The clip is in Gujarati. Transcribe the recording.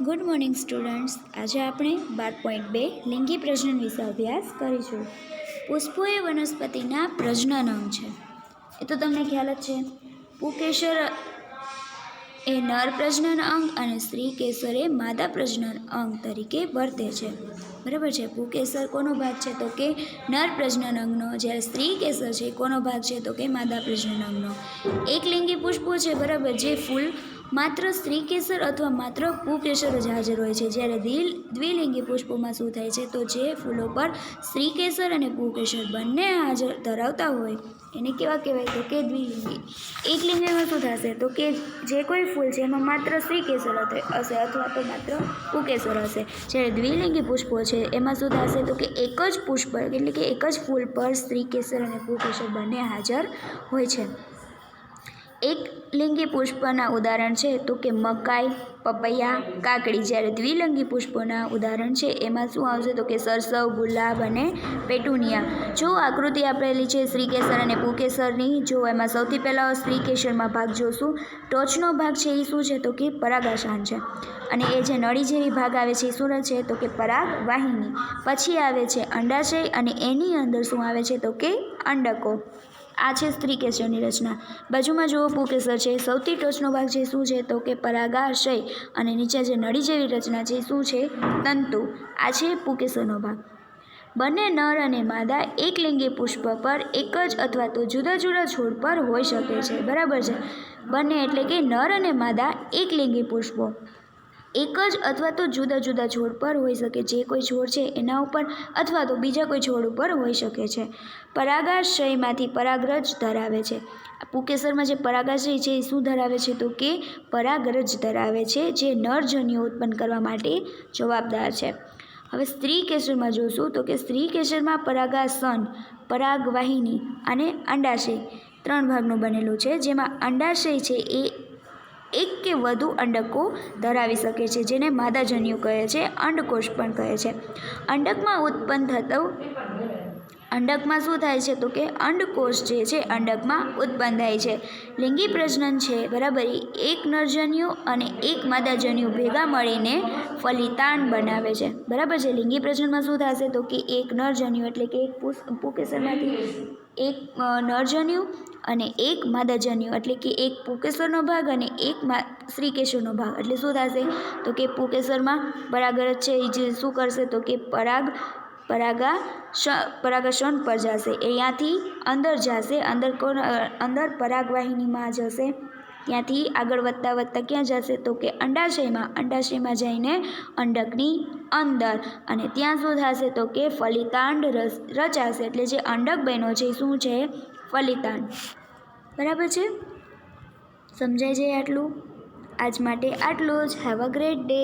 Good morning students. આજે આપણે 12.2 લિંગી પ્રજનન વિશે અભ્યાસ કરીશું. પુષ્પો એ વનસ્પતિના પ્રજનન અંગ છે. એ તો તમને ખ્યાલ જ છે. પુંકેસર એ નર પ્રજનન અંગ અને સ્ત્રી કેસર એ માદા પ્રજનન અંગ તરીકે વર્તે છે. બરાબર છે. પુંકેસર કોનો ભાગ છે તો કે નર પ્રજનન અંગનો, જ્યારે સ્ત્રી કેસર છે કોનો ભાગ છે તો કે માદા પ્રજનન અંગનો. એક લિંગી પુષ્પો છે, બરાબર, જે ફૂલ માત્ર સ્ત્રી કેસર અથવા માત્ર પુંકેસર જ હાજર હોય છે, જ્યારે દ્વિલિંગી પુષ્પોમાં શું થાય છે તો જે ફૂલો પર સ્ત્રી કેસર અને પુંકેસર બંને હાજર ધરાવતા હોય એને કેવા કહેવાય તો કે દ્વિલિંગી. એક લિંગીમાં શું થશે તો કે જે કોઈ ફૂલ છે એમાં માત્ર સ્ત્રી કેસર હશે અથવા તો માત્ર પુંકેસર હશે, જ્યારે દ્વિલિંગી પુષ્પો છે એમાં શું થશે તો કે એક જ પુષ્પ એટલે કે એક જ ફૂલ પર સ્ત્રી કેસર અને પુંકેસર બંને હાજર હોય છે. એક લિંગી પુષ્પના ઉદાહરણ છે તો કે મકાઈ, પપૈયા, કાકડી, જ્યારે દ્વિલિંગી પુષ્પોના ઉદાહરણ છે એમાં શું આવશે તો કે સરસવ, ગુલાબ અને પેટુનિયા. જો આકૃતિ આપેલી છે સ્ત્રી કેસર અને પુંકેસરની, જો એમાં સૌથી પહેલાં સ્ત્રી કેસરમાં ભાગ જોશું. ટોચનો ભાગ છે એ શું છે તો કે પરાગાશન છે, અને એ જે નળી જેવી ભાગ આવે છે એ શું છે તો કે પરાગવાહિની. પછી આવે છે અંડાશય અને એની અંદર શું આવે છે તો કે અંડકો. આ છે સ્ત્રી કેસરની રચના. બાજુમાં જુઓ પુંકેસર છે. સૌથી ટોચનો ભાગ છે શું છે તો કે પરાગાશય, અને નીચે જે નળી જેવી રચના છે શું છે તંતુ. આ છે પુંકેસરનો ભાગ. બંને નર અને માદા એક લિંગી પુષ્પ પર એક જ અથવા તો જુદા જુદા છોડ પર હોઈ શકે છે. બરાબર છે. બંને એટલે કે નર અને માદા એક લિંગી પુષ્પો એક જ અથવા તો જુદા જુદા છોડ પર હોઈ શકે. જે કોઈ છોડ છે એના ઉપર અથવા તો બીજા કોઈ છોડ ઉપર હોઈ શકે છે. પરાગાશયમાંથી પરાગરજ ધરાવે છે. પુંકેસરમાં જે પરાગાશય છે એ શું ધરાવે છે તો કે પરાગરજ ધરાવે છે, જે નરજન્યુઓ ઉત્પન્ન કરવા માટે જવાબદાર છે. હવે સ્ત્રી કેસરમાં જોશું તો કે સ્ત્રી કેસરમાં પરાગાસન, પરાગવાહિની અને અંડાશય 3 ભાગનું બનેલું છે, જેમાં અંડાશય છે એ એક કે વધુ અંડકો ધરાવી શકે છે, જેને માદાજન્યુ કહે છે, અંડકોષ પણ કહે છે. અંડકમાં શું થાય છે તો કે અંડકોષ જે છે અંડકમાં ઉત્પન્ન થાય છે. લિંગી પ્રજનન છે, બરાબર, એક નરજન્યુ અને એક માદાજન્યુ ભેગા મળીને ફલિતાંડ બનાવે છે. બરાબર છે. લિંગી પ્રજનનમાં શું થશે તો કે એક નરજન્યુ એટલે કે એક પુંકેસરમાંથી એક નરજન્યુ અને એક માદાજન્યુ એટલે કે એક પુંકેસરનો ભાગ અને એક સ્ત્રી કેસરનો ભાગ. એટલે શું થશે તો કે પુંકેસરમાં પરાગરજ છે એ જે શું કરશે તો કે પરાગાસન પર જશે, અહીંયાથી અંદર જશે, અંદર પરાગવાહિનીમાં જશે, ત્યાંથી આગળ વધતા ક્યાં જશે તો કે અંડાશયમાં જઈને અંડકની અંદર, અને ત્યાં શું થશે તો કે ફલિતાંડ રચાશે. એટલે જે અંડક બન્યો છે શું છે ફલિતાંડ. બરાબર છે. સમજાય જાય આટલું? આજ માટે આટલું જ. Have a great day.